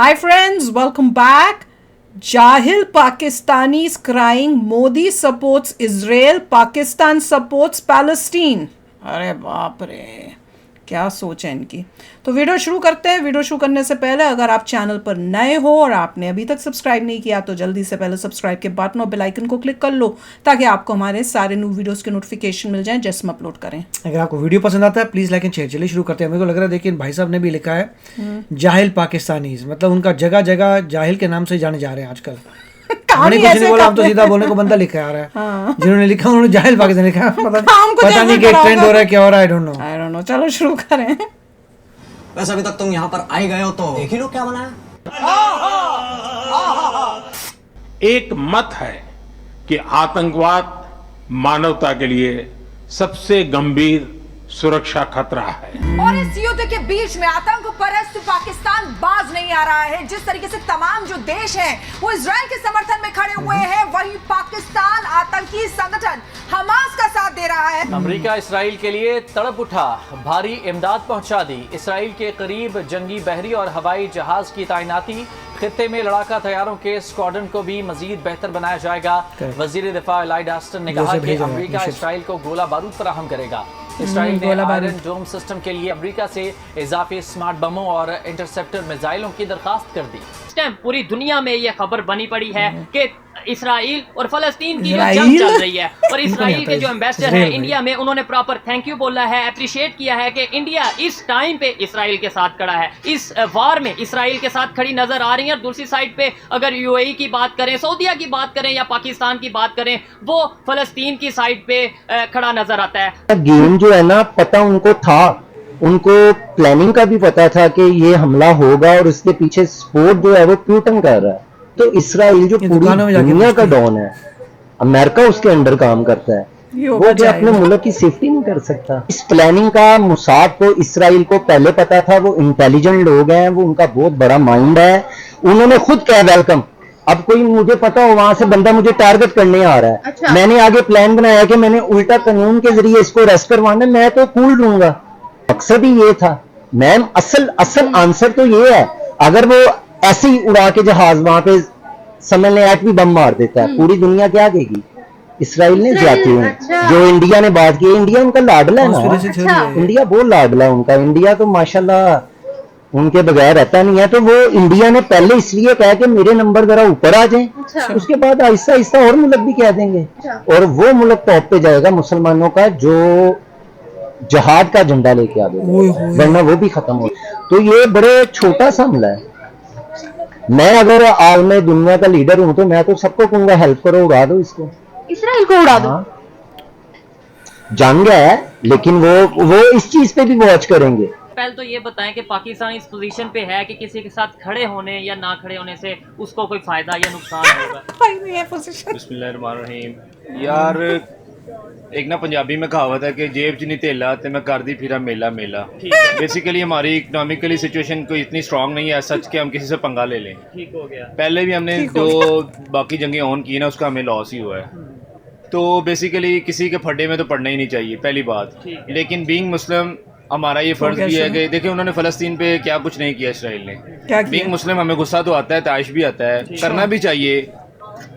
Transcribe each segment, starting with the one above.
Hi friends, welcome back. Jahil Pakistanis crying, Modi supports Israel, Pakistan supports Palestine. अरे बाप रे, क्या सोच है इनकी। तो वीडियो शुरू करते हैं। वीडियो शुरू करने से पहले अगर आप चैनल पर नए हो और आपने अभी तक सब्सक्राइब नहीं किया तो जल्दी से पहले सब्सक्राइब के बटन और बेल आइकन को क्लिक कर लो ताकि आपको हमारे सारे न्यू वीडियोस के नोटिफिकेशन मिल जाएं जैसे हम अपलोड करें। अगर आपको वीडियो पसंद आता है प्लीज लाइक एंड शेयर। चलिए शुरू करते हैं। मेरे को लग रहा है देखिए भाई साहब ने भी लिखा है जाहिल पाकिस्तानीज, मतलब उनका जगह जगह जाहिल के नाम से जाने जा रहे हैं आजकल। हमने कुछ नहीं बोला, हम तो सीधा बोलने को बंदा लिखा आ रहा है। जिन्होंने लिखा उन्होंने जाहिल पाकिस्तान लिखा है। पता नहीं क्या ट्रेंड हो रहा है, क्या हो रहा है, आई डोंट नो। चलो शुरू करें। वैसे अभी तक तुम यहाँ पर आए गए हो तो देख ही लो क्या बना है। एक मत है कि आतंकवाद मानवता के लिए सबसे गंभीर सुरक्षा खतरा है और इस युद्ध के बीच में आतंक परस्त पाकिस्तान बाज नहीं आ रहा है। जिस तरीके से तमाम जो देश हैं वो इजराइल के समर्थन में खड़े हुए हैं, वहीं पाकिस्तान आतंकी संगठन हमास का साथ दे रहा है। अमेरिका इसराइल के लिए तड़प उठा, भारी इमदाद पहुंचा दी। इसराइल के करीब जंगी बहरी और हवाई जहाज की तैनाती, खित्ते में लड़ाका तैयारों के स्क्वाड्रन को भी मजीद बेहतर बनाया जाएगा। वजीर दिफा लॉयड ऑस्टिन ने कहा कि अमेरिका इसराइल को गोला बारूद फराहम करेगा। इसराइल ने आयरन डोम सिस्टम के लिए अमेरिका से इजाफी स्मार्ट बमों और इंटरसेप्टर मिसाइलों की दरखास्त कर दी। इस टाइम पूरी दुनिया में ये खबर बनी पड़ी है कि इसराइल और फलस्तीन की जो जंग चल रही है और इसराइल के जो एम्बेसडर है इंडिया में, उन्होंने प्रॉपर थैंक यू बोला है, अप्रिशिएट किया है कि इंडिया इस टाइम पे इसराइल के साथ खड़ा है, इस वार में इसराइल के साथ खड़ी नजर आ रही है। और दूसरी साइड पे अगर यूएई की बात करें, सऊदीया की बात करें या पाकिस्तान की बात करें, वो फलस्तीन की साइड पे खड़ा नजर आता है। गेम जो है ना, पता उनको था, उनको प्लानिंग का भी पता था कि ये हमला होगा और इसके पीछे सपोर्ट जो है वो प्यूटन कर रहा है। तो इसराइल जो पूरी दुनिया का डॉन है, अमेरिका उसके अंडर काम करता है, वो जो अपने मुल्क की सेफ्टी नहीं कर सकता। इस प्लानिंग का मुसाद को इसराइल को पहले पता था। वो इंटेलिजेंट लोग हैं, वो उनका बहुत बड़ा माइंड है। उन्होंने खुद कहा वेलकम। अब कोई मुझे पता हो वहां से बंदा मुझे टारगेट करने आ रहा है, अच्छा। मैंने आगे प्लान बनाया कि मैंने उल्टा कानून के जरिए इसको अरेस्ट करवाना, मैं तो कूल रहूंगा। मकसद ही ये था मैम। असल आंसर तो ये है, अगर वो ऐसे ही उड़ा के जहाज वहां पे समझ लें एटमी बम मार देता है, पूरी दुनिया क्या देगी? इसराइल ने जाती है। अच्छा। जो इंडिया ने बात की, इंडिया उनका लाडला है ना। अच्छा। इंडिया बहुत लाडला है उनका। इंडिया तो माशाल्लाह उनके बगैर रहता नहीं है। तो वो इंडिया ने पहले इसलिए कहा कि मेरे नंबर जरा ऊपर आ जाएं। अच्छा। उसके बाद आहिस्ता आहिस्ता और मुल्क भी कह देंगे। अच्छा। और वो मुल्क टॉप पे जाएगा मुसलमानों का जो जहाद का झंडा लेके आ गया, वरना वो भी खत्म हो। तो ये बड़े छोटा सा हमला है। मैं अगर आलम दुनिया का लीडर हूं तो मैं तो सबको कहूंगा हेल्प करो, उड़ा दो इसको, इसराइल को उड़ा दो। जंग है लेकिन वो इस चीज पे भी वॉच करेंगे। पहले तो ये बताएं कि पाकिस्तान इस पोजीशन पे है कि किसी के साथ खड़े होने या ना खड़े होने से उसको कोई फायदा या नुकसान होगा। बिस्मिल्लाहिर्रहमानिर्रहीम। यार एक ना पंजाबी में कहावत है कि जेब च नहीं तेला ते मैं कर दी फिरा मेला मेला। बेसिकली हमारी इकोनॉमिकली सिचुएशन कोई इतनी स्ट्रांग नहीं है सच के हम किसी से पंगा ले लें। ठीक हो गया। पहले भी हमने जो बाकी जंगें ऑन की ना उसका हमें लॉस ही हुआ है। तो बेसिकली किसी के फड्डे में तो पड़ना ही नहीं चाहिए, पहली बात। लेकिन बीइंग मुस्लिम हमारा ये फर्ज भी है कि देखिए उन्होंने फलस्तीन पे क्या कुछ नहीं किया इसराइल ने। बीइंग मुस्लिम हमें गुस्सा तो आता है, ताइश भी आता है, करना भी चाहिए,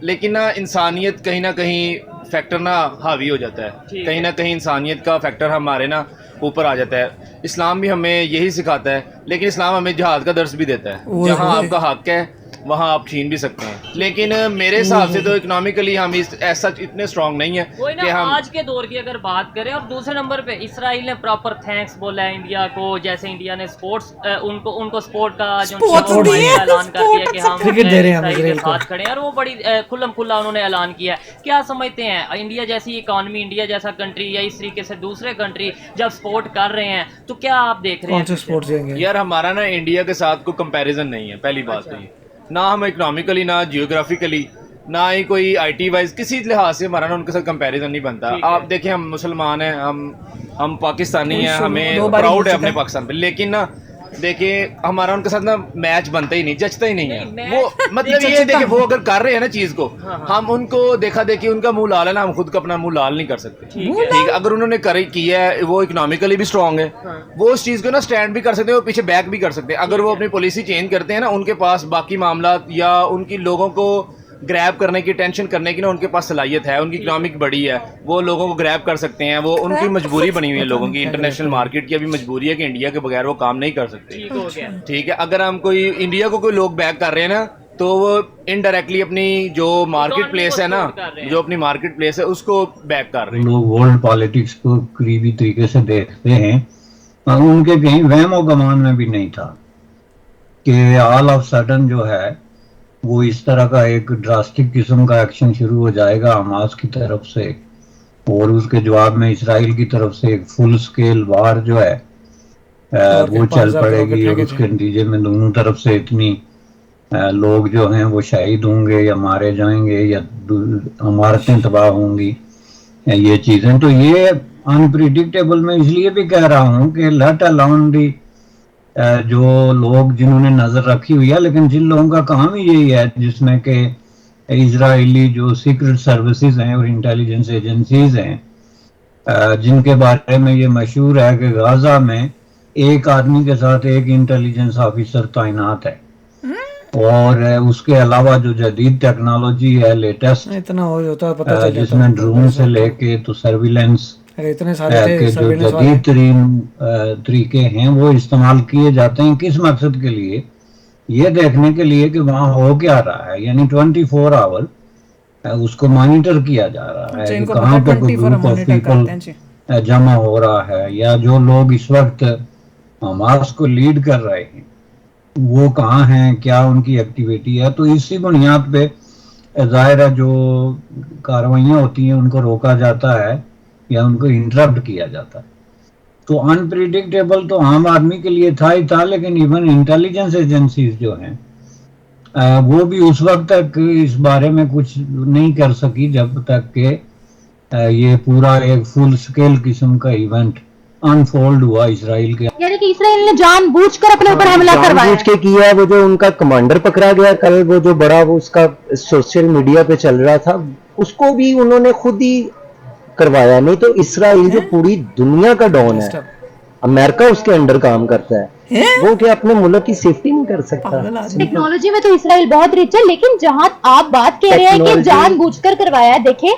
लेकिन ना इंसानियत कहीं ना कहीं फैक्टर ना हावी हो जाता है। कहीं ना कहीं इंसानियत का फैक्टर हमारे ना ऊपर आ जाता है। इस्लाम भी हमें यही सिखाता है, लेकिन इस्लाम हमें जिहाद का दर्स भी देता है। जहाँ आपका हक है वहाँ आप छीन भी सकते हैं। लेकिन मेरे हिसाब से तो इकोनॉमिकली हम ऐसा इतने स्ट्रांग नहीं है कि हम आज के दौर की अगर बात करें। और दूसरे नंबर पे इसराइल ने प्रॉपर थैंक्स बोला है इंडिया को, जैसे इंडिया ने स्पोर्ट्स उनको स्पोर्ट का जो ऐलान कर दिया कि हम इसराइल के साथ खड़े हैं, और वो बड़ी खुल्लम खुल्ला उन्होंने ऐलान किया है। क्या समझते हैं इंडिया जैसी इकॉनमी, इंडिया जैसा कंट्री या इस तरीके से दूसरे कंट्री जब सपोर्ट कर रहे हैं तो क्या आप देख रहे हैं? यार हमारा ना इंडिया के साथ कोई कंपैरिजन नहीं है, पहली बात तो ये। ना हम इकोनॉमिकली, ना जियोग्राफिकली, ना ही कोई आईटी वाइज किसी लिहाज से हमारा ना उनके साथ कंपैरिजन नहीं बनता। आप देखें हम मुसलमान हैं, हम पाकिस्तानी हैं, हमें प्राउड है अपने पाकिस्तान पे, लेकिन ना देखिए हमारा उनके साथ ना मैच बनता ही नहीं, जचता ही नहीं है वो। मतलब ये देखिए वो अगर कर रहे हैं ना चीज को, हम उनको देखा देखी उनका मुंह लाल है ना, हम खुद का अपना मुंह लाल नहीं कर सकते। ठीक है, अगर उन्होंने किया है, वो इकोनॉमिकली भी स्ट्रांग है, वो उस चीज को ना स्टैंड भी कर सकते हैं, वो पीछे बैक भी कर सकते हैं। अगर वो अपनी पॉलिसी चेंज करते हैं ना, उनके पास बाकी मामला या उनकी लोगों को ग्रैब करने की, टेंशन करने की ना उनके पास सलाहियत है, उनकी इकोनॉमिक बड़ी है, वो लोगों को ग्रैब कर सकते हैं। वो उनकी मजबूरी बनी हुई है लोगों की, इंटरनेशनल मार्केट की अभी मजबूरी है कि इंडिया के बगैर वो काम नहीं कर सकते। ठीक है, अगर हम कोई इंडिया को कोई लोग बैक कर रहे हैं ना, तो वो इनडायरेक्टली अपनी जो मार्केट प्लेस है ना, जो अपनी मार्केट प्लेस है उसको बैक कर रहे हैं। लोग वर्ल्ड पॉलिटिक्स को करीबी तरीके से देखते हैं, उनके कहीं वहम और गुमान में भी नहीं था कि ऑल ऑफ सडन जो है वो इस तरह का एक ड्रास्टिक किस्म का एक्शन शुरू हो जाएगा हमास की तरफ से, और उसके जवाब में इसराइल की तरफ से एक फुल स्केल वार जो है वो चल पड़ेगी, और उसके नतीजे में दोनों तरफ से इतनी लोग जो हैं वो शहीद होंगे या मारे जाएंगे या इमारतें तबाह होंगी, ये चीजें। तो ये अनप्रिडिक्टेबल मैं इसलिए भी कह रहा हूँ कि लेट अलोन दी जो लोग जिन्होंने नजर रखी हुई है, लेकिन जिन लोगों का काम ही यही है, जिसमें कि इजरायली जो सीक्रेट सर्विसेज हैं और इंटेलिजेंस एजेंसीज हैं, जिनके बारे में ये मशहूर है कि गाजा में एक आदमी के साथ एक इंटेलिजेंस ऑफिसर तैनात है, और उसके अलावा जो जदीद टेक्नोलॉजी है लेटेस्ट, इतना हो जाता है पता चल, जिसमें ड्रोन से लेके तो सर्विलेंस इतने सारे के जो जदीद तरीन तरीके हैं वो इस्तेमाल किए जाते हैं। किस मकसद के लिए? ये देखने के लिए कि वहाँ हो क्या रहा है, यानी 24 आवर उसको मॉनिटर किया जा रहा है कि कहाँ पे कोई ग्रुप ऑफ पीपल जमा हो रहा है, या जो लोग इस वक्त हमास को लीड कर रहे हैं वो कहाँ हैं, क्या उनकी एक्टिविटी है। तो इसी बुनियाद पे जाहिर है जो कार्रवाइयाँ होती हैं उनको रोका जाता है या उनको इंटरप्ट किया जाता है। तो अनप्रिडिक्टेबल तो आम आदमी के लिए था ही था, लेकिन इवन इंटेलिजेंस एजेंसीज जो हैं वो भी उस वक्त तक इस बारे में कुछ नहीं कर सकी जब तक कि ये पूरा एक फुल स्केल किस्म का इवेंट अनफोल्ड हुआ इसराइल के। यानी कि इसराइल ने जानबूझकर अपने ऊपर हमला करवाया, जानबूझ के किया है। वो जो उनका कमांडर पकड़ा गया कल, वो जो बड़ा वो उसका सोशल मीडिया पे चल रहा था, उसको भी उन्होंने खुद ही करवाया। नहीं तो इसराइल जो पूरी दुनिया का डॉन है, अमेरिका उसके अंडर काम करता है, वो क्या अपने मुल्क की सेफ्टी नहीं कर सकता? टेक्नोलॉजी में तो इसराइल बहुत रिच है, लेकिन जहां आप बात कह रहे हैं कि जानबूझकर करवाया है, देखें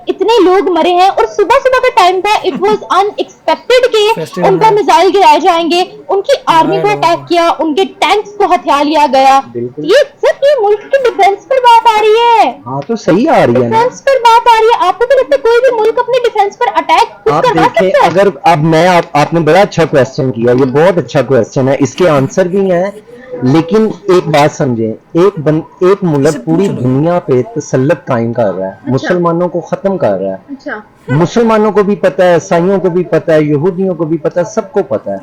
इतने लोग मरे हैं और सुबह सुबह का टाइम था, इट वाज अनएक्सपेक्टेड कि उनका मिसाइल गिराए जाएंगे, उनकी आर्मी को अटैक किया, उनके टैंक्स को हथियार लिया गया। ये सिर्फ ये मुल्क की डिफेंस पर बात आ रही है। हाँ तो सही आ रही है, डिफेंस पर बात आ रही है। आपको तो लगता है कोई भी मुल्क अपने डिफेंस पर अटैक खुद करवा सकता है? अगर अब मैं आपने बड़ा अच्छा क्वेश्चन किया, ये बहुत अच्छा क्वेश्चन है, इसके आंसर भी हैं, लेकिन एक बात समझें, एक मुल्क पूरी दुनिया पे तसल्लुत कायम कर रहा है, मुसलमानों को खत्म कर रहा है। मुसलमानों को भी पता है, ईसाइयों को भी पता है, यहूदियों को भी पता है, सबको पता है।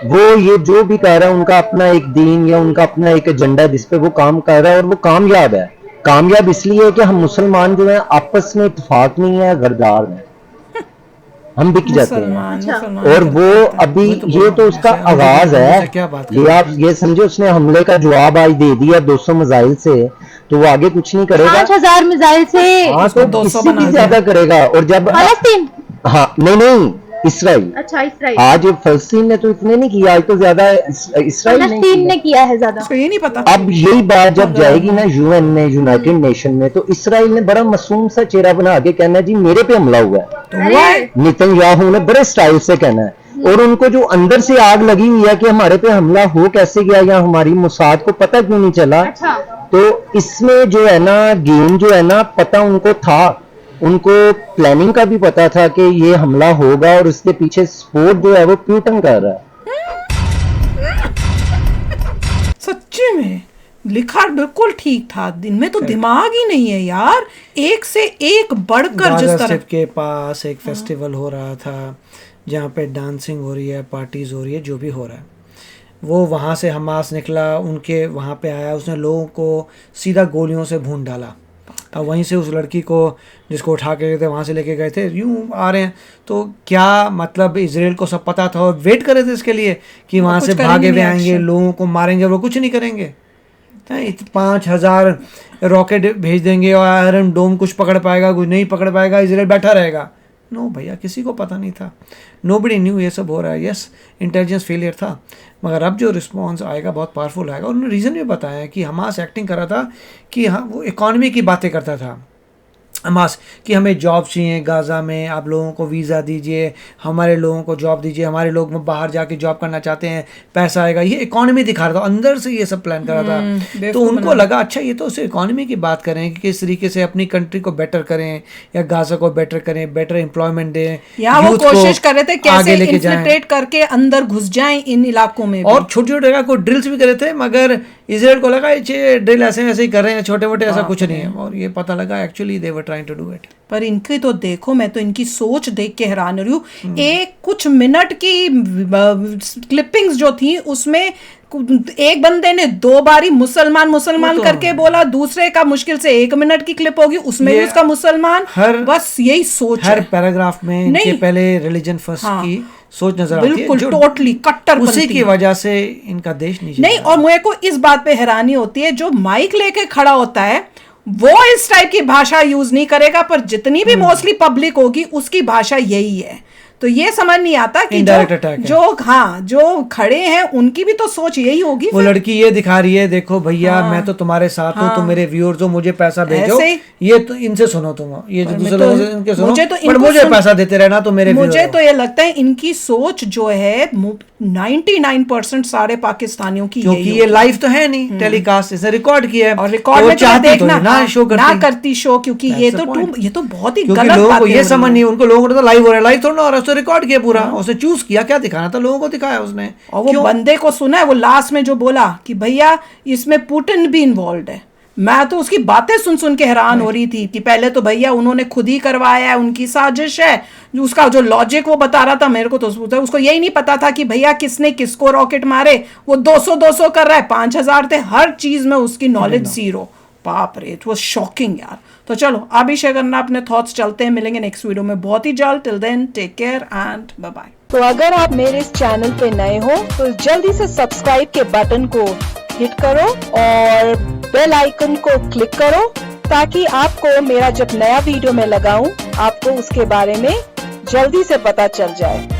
वो ये जो भी कर रहा है उनका अपना एक दीन या उनका अपना एक एजेंडा है जिसपे वो काम कर रहा है, और वो कामयाब है। कामयाब इसलिए है कि हम मुसलमान जो है आपस में इत्तेफाक नहीं है, गरदार में हम बिक जाते हैं। और वो अभी ये तो उसका आगाज है, ये आप ये समझे, उसने हमले का जवाब आज दे दिया 200 मिसाइल से, तो वो आगे कुछ नहीं करेगा। 5000 मिसाइल से, हाँ तो इससे भी ज्यादा करेगा। और जब हाँ नहीं इसराइल, अच्छा इसराइल, आज फलस्तीन ने तो इतने नहीं किया, आज तो ज्यादा इसराइल ने किया है ज्यादा। तो ये नहीं पता। अब यही बात जब जाएगी ना यूएन में, यूनाइटेड नेशन में, तो इसराइल ने बड़ा मासूम सा चेहरा बना के कहना जी मेरे पे हमला हुआ है। नेतन्याहू ने बड़े स्टाइल से कहना है, और उनको जो अंदर से आग लगी हुई है कि हमारे पे हमला हो कैसे गया या हमारी मुसाद को पता क्यों नहीं चला। तो इसमें जो है ना गेम जो है ना, पता उनको था, उनको प्लानिंग का भी पता था कि ये हमला होगा, और इसके पीछे सपोर्ट जो है वो प्यूटन कर रहा है। सच्ची में लिखा बिल्कुल ठीक था, दिन में तो दिमाग ही नहीं है यार, एक से एक बढ़कर। जिस तरह के पास एक फेस्टिवल हो रहा था जहाँ पे डांसिंग हो रही है, पार्टीज हो रही है, जो भी हो रहा है, वो वहाँ से हमास निकला, उनके वहाँ पे आया, उसने लोगों को सीधा गोलियों से भून डाला। अब वहीं से उस लड़की को जिसको उठा के गए थे वहाँ से लेके गए थे, यूँ आ रहे हैं। तो क्या मतलब इजराइल को सब पता था और वेट करे थे इसके लिए कि वहाँ से भागे हुए आएंगे, लोगों को मारेंगे, वो कुछ नहीं करेंगे। 5,000 रॉकेट भेज देंगे और आयरन डोम कुछ पकड़ पाएगा, कुछ नहीं पकड़ पाएगा, इजराइल बैठा रहेगा। नो भैया, किसी को पता नहीं था, नोबडी न्यू ये सब हो रहा है। यस, इंटेलिजेंस फेलियर था, मगर अब जो रिस्पॉन्स आएगा बहुत पावरफुल आएगा। और उन्होंने रीज़न भी बताया कि हमास एक्टिंग कर रहा था कि हाँ, वो इकॉनमी की बातें करता था हमास, कि हमें जॉब चाहिए गाज़ा में, आप लोगों को वीज़ा दीजिए, हमारे लोगों को जॉब दीजिए, हमारे लोग बाहर जाके जॉब करना चाहते हैं, पैसा आएगा। ये इकॉनमी दिखा रहा था, अंदर से ये सब प्लान कर रहा था। तो उनको लगा अच्छा ये तो सिर्फ इकॉनमी की बात करें कि किस तरीके से अपनी कंट्री को बेटर करें या गाज़ा को बेटर करें, बेटर एम्प्लॉयमेंट दें। यहाँ वो कोशिश कर रहे थे कैसे इन्फिल्ट्रेट करके अंदर घुस जाएं इन इलाकों में, और छोटी छोटी जगह को ड्रिल्स भी करे थे, मगर इजराइल को लगा ये ड्रिल ऐसे ही कर रहे हैं, छोटे मोटे, ऐसा कुछ नहीं है। और ये पता लगा actually they were trying to do it. पर इनकी तो देखो, मैं तो इनकी सोच देख के हैरान हो रही हूँ। एक कुछ मिनट की क्लिपिंग्स जो थी उसमें एक बंदे ने 2 बारी मुसलमान तो करके बोला, दूसरे का मुश्किल से 1 मिनट की क्लिप होगी, उसमें भी उसका मुसलमान। बस यही सोच हर पैराग्राफ में इनके पहले रिलीजन फर्स्ट की सोच नजर आती है, बिल्कुल टोटली कट्टर। उसी की वजह से इनका देश नहीं। और मुझे को इस बात पे हैरानी होती है, जो माइक लेके खड़ा होता है वो इस टाइप की भाषा यूज नहीं करेगा, पर जितनी भी मोस्टली पब्लिक होगी उसकी भाषा यही है। तो ये समझ नहीं आता कि जो खड़े हैं उनकी भी तो सोच यही होगी। वो लड़की ये दिखा रही है, देखो भैया मैं तो तुम्हारे साथ हूँ, तुम मेरे व्यूअर्स जो मुझे पैसा भेजो, ये तो इनसे सुनो, तुम ये जो दूसरे लोगों से इनके सुनो, मुझे पैसा देते रहना तो मेरे। मुझे तो ये लगता है इनकी सोच जो है 99% सारे पाकिस्तानियों की, क्योंकि ये लाइव तो है नहीं, टेलीकास्ट इसे रिकॉर्ड किया है, और रिकॉर्ड में देखना ना करती शो, क्योंकि ये तो बहुत ही गलत लोगों को ये समझ नहीं, उनको लोगों को लाइव हो रहा है, लाइव थोड़ा और रिकॉर्ड किया पूरा, उसे चूज किया क्या दिखाना था, लोगों को दिखाया उसने। और वो बंदे को सुना है, वो लास्ट में जो बोला कि भैया इसमें पुतिन भी इन्वॉल्व है, मैं तो उसकी बातें सुन के हैरान हो रही थी कि पहले तो भैया उन्होंने खुद ही करवाया है, उनकी साजिश है। उसका जो लॉजिक वो बता रहा था मेरे को, तो उसको यही नहीं पता था कि भैया किसने किसको रॉकेट मारे, वो 200 कर रहा है, 5,000 थे, हर चीज में उसकी नॉलेज जीरो। बाप रे, इट वाज शॉकिंग यार। तो चलो आप ही शेयर करना अपने थॉट्स, चलते हैं, मिलेंगे नेक्स्ट वीडियो में बहुत ही जल्द। Till then take care and bye bye. तो अगर आप मेरे इस चैनल पे नए हो तो जल्दी से सब्सक्राइब के बटन को हिट करो और बेल आइकन को क्लिक करो, ताकि आपको मेरा जब नया वीडियो मैं लगाऊं आपको उसके बारे में जल्दी से पता चल जाए।